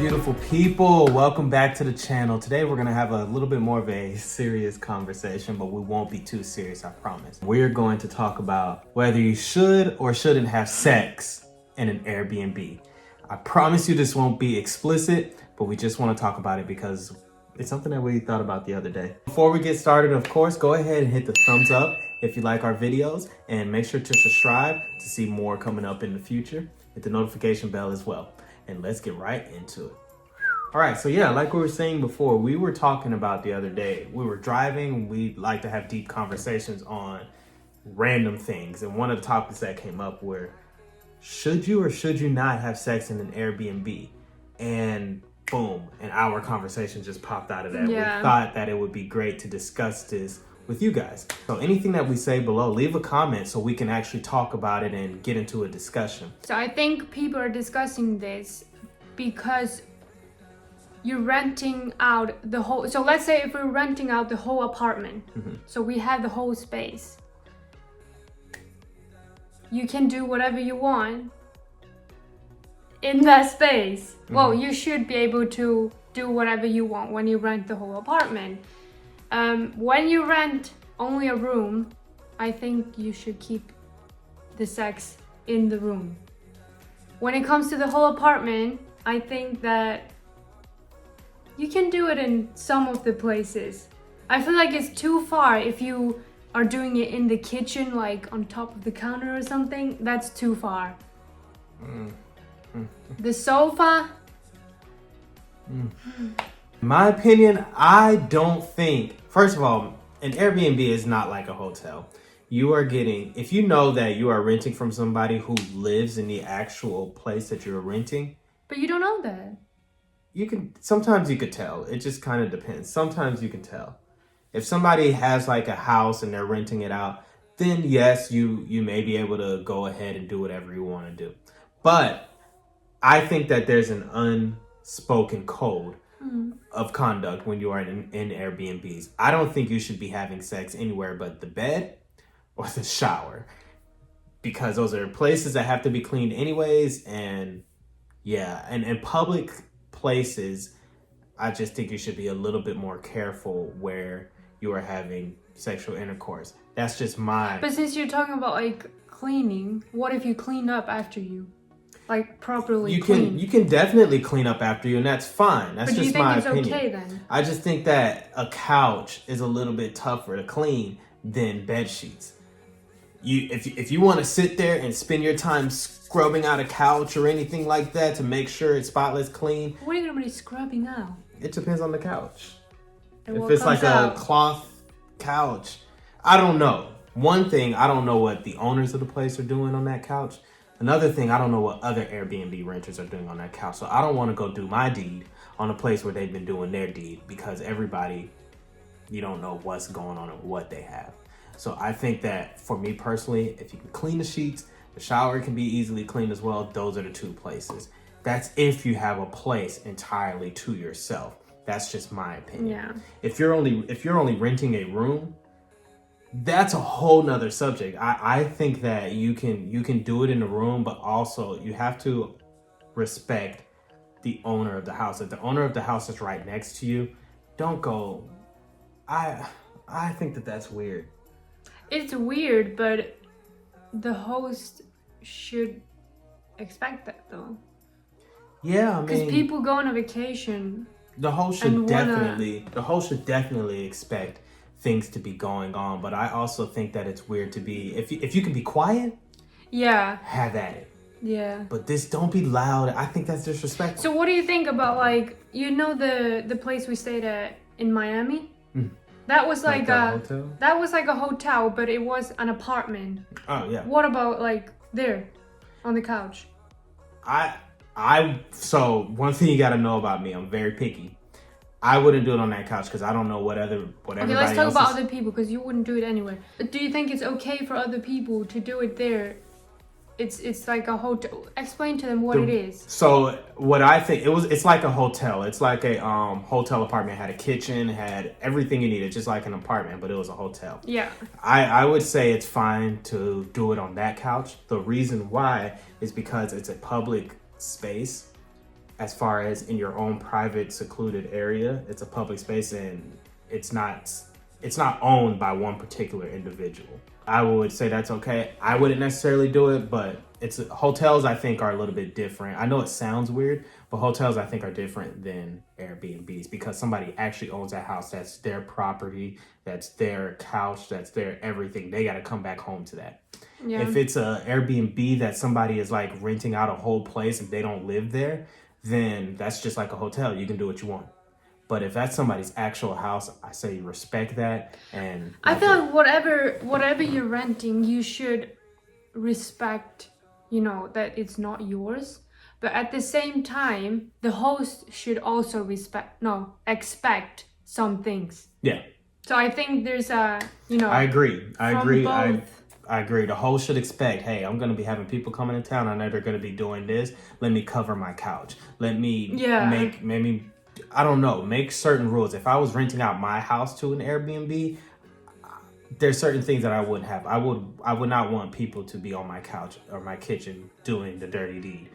beautiful people? Welcome back to the channel. Today we're gonna have a little bit more of a serious conversation, but we won't be too serious, I promise. We're going to talk about whether you should or shouldn't have sex in an Airbnb. I promise you this won't be explicit, but we just want to talk about it because it's something that we thought about the other day. Before we get started, of course, go ahead and hit the thumbs up if you like our videos, and make sure to subscribe to see more coming up in the future. Hit the notification bell as well. And let's get right into it. All right, so yeah, like we were saying before, we were talking about the other day. We were driving, we like to have deep conversations on random things. And one of the topics that came up were, should you or should you not have sex in an Airbnb? And boom, an hour conversation just popped out of that. Yeah. We thought that it would be great to discuss this with you guys. So anything that we say below, leave a comment so we can actually talk about it and get into a discussion. So I think people are discussing this because you're renting out the whole, so let's say if we're renting out the whole apartment, so we have the whole space. You can do whatever you want in that space. Well, you should be able to do whatever you want when you rent the whole apartment. When you rent only a room, I think you should keep the sex in the room. When it comes to the whole apartment, I think that you can do it in some of the places. I feel like it's too far if you are doing it in the kitchen, like on top of the counter or something. That's too far. The sofa. In my opinion, I don't think, first of all, an Airbnb is not like a hotel. You are getting, if you know that you are renting from somebody who lives in the actual place that you're renting. But you don't know that. Sometimes you could tell. It just kind of depends. Sometimes you can tell. If somebody has like a house and they're renting it out, then yes, you may be able to go ahead and do whatever you want to do. But I think that there's an unspoken code of conduct when you are in Airbnbs. I don't think you should be having sex anywhere but the bed or the shower, because those are places that have to be cleaned anyways. And yeah, and in public places, I just think you should be a little bit more careful where you are having sexual intercourse. That's just my... But since you're talking about like cleaning, what if you clean up after you? Like properly clean? You can definitely clean up after you, and that's fine. That's just my opinion. But do you think it's okay then? I just think that a couch is a little bit tougher to clean than bed sheets. If you want to sit there and spend your time scrubbing out a couch or anything like that to make sure it's spotless clean. What are you gonna be scrubbing out? It depends on the couch. And if it's like a cloth couch, I don't know. One thing, I don't know what the owners of the place are doing on that couch. Another thing, I don't know what other Airbnb renters are doing on that couch. So I don't want to go do my deed on a place where they've been doing their deed, because everybody, you don't know what's going on and what they have. So I think that for me personally, if you can clean the sheets, the shower can be easily cleaned as well. Those are the two places. That's if you have a place entirely to yourself. That's just my opinion. Yeah. If you're only renting a room, that's a whole nother subject. I think that you can do it in the room, but also you have to respect the owner of the house. If the owner of the house is right next to you, don't go. I think that that's weird. It's weird, but the host should expect that though. Yeah, I mean, because people go on a vacation. The host should definitely expect things to be going on, but I also think that it's weird to be, if you can be quiet, yeah, have at it. Yeah. But don't be loud. I think that's disrespectful. So what do you think about, like, you know, the place we stayed at in Miami? That was like a hotel? That was like a hotel, but it was an apartment. Oh yeah. What about like there on the couch? So one thing you got to know about me, I'm very picky. I wouldn't do it on that couch because I don't know what everybody else. Okay, let's talk about other people, because you wouldn't do it anyway. But do you think it's okay for other people to do it there? It's like a hotel. Explain to them what it is. So what I think, it's like a hotel. It's like a hotel apartment. It had a kitchen, had everything you needed, just like an apartment, but it was a hotel. Yeah. I would say it's fine to do it on that couch. The reason why is because it's a public space. as far as in your own private secluded area, it's a public space and it's not owned by one particular individual. I would say that's okay. I wouldn't necessarily do it, but hotels I think are a little bit different. I know it sounds weird, but hotels I think are different than Airbnbs because somebody actually owns that house. That's their property, that's their couch, that's their everything. They got to come back home to that. Yeah. If it's a Airbnb that somebody is like renting out a whole place and they don't live there, then that's just like a hotel. You can do what you want. But if that's somebody's actual house, I say respect that. And I feel like whatever you're renting, you should respect, that it's not yours. But at the same time, the host should also expect some things. Yeah. So I think there's I agree. I agree. The host should expect, hey, I'm going to be having people coming in town. I know they're going to be doing this. Let me cover my couch. Let me make certain rules. If I was renting out my house to an Airbnb, there's certain things that I wouldn't have. I would not want people to be on my couch or my kitchen doing the dirty deed.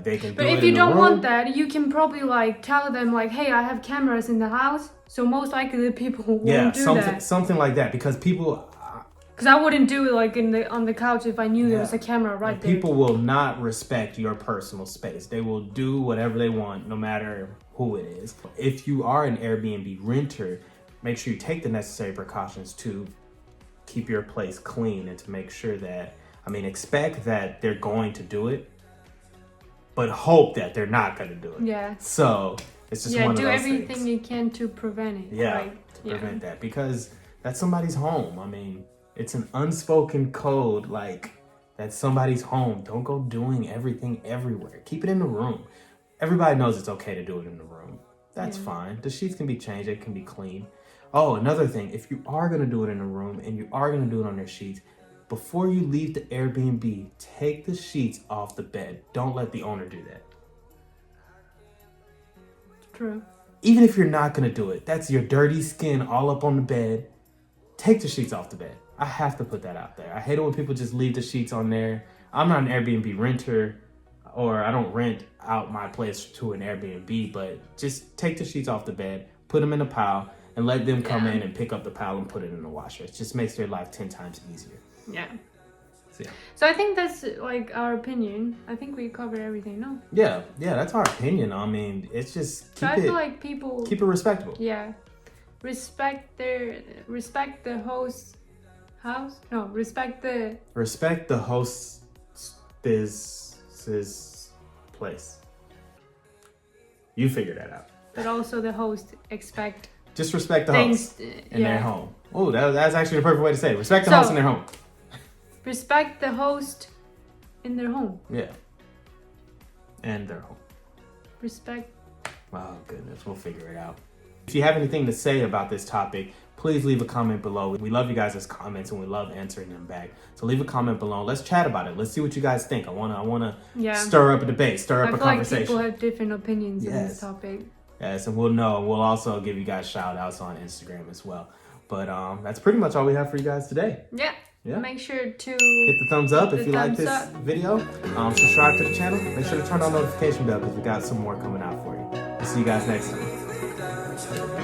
They can. But if you don't want that, you can probably tell them hey, I have cameras in the house, so most likely the people won't do that. Something like that, because people. Because I wouldn't do it on the couch if I knew there was a camera right there. People will not respect your personal space. They will do whatever they want, no matter who it is. If you are an Airbnb renter, make sure you take the necessary precautions to keep your place clean and to make sure that, expect that they're going to do it, but hope that they're not going to do it. Yeah. So it's just one of those things. Do everything you can to prevent it. Yeah, to prevent that, because that's somebody's home. It's an unspoken code, that's somebody's home. Don't go doing everything everywhere. Keep it in the room. Everybody knows it's okay to do it in the room. That's fine. The sheets can be changed. It can be clean. Oh, another thing. If you are going to do it in a room and you are going to do it on your sheets, before you leave the Airbnb, take the sheets off the bed. Don't let the owner do that. True. Even if you're not going to do it, that's your dirty skin all up on the bed. Take the sheets off the bed. I have to put that out there. I hate it when people just leave the sheets on there. I'm not an Airbnb renter, or I don't rent out my place to an Airbnb, but just take the sheets off the bed, put them in a pile, and let them come in and pick up the pile and put it in the washer. It just makes their life 10 times easier. Yeah. So I think that's our opinion. I think we covered everything, no? Yeah, that's our opinion. It's just I feel like people keep it respectable. Yeah. Respect the host's house? No, respect the host's place. You figure that out. But also the host just respect the host in their home. Oh, that's actually the perfect way to say it. Respect the host in their home. Respect the host in their home. Yeah. And their home. Respect. Oh, goodness. We'll figure it out. If you have anything to say about this topic, please leave a comment below. We love you guys' comments and we love answering them back. So leave a comment below. Let's chat about it. Let's see what you guys think. I wanna stir up a debate, stir up a conversation. Like people have different opinions in this topic. Yes, and we'll also give you guys shout outs on Instagram as well. But that's pretty much all we have for you guys today. Yeah. Make sure to hit the thumbs up if you like this video. Subscribe to the channel. Make sure to turn on the notification bell because we got some more coming out for you. We'll see you guys next time.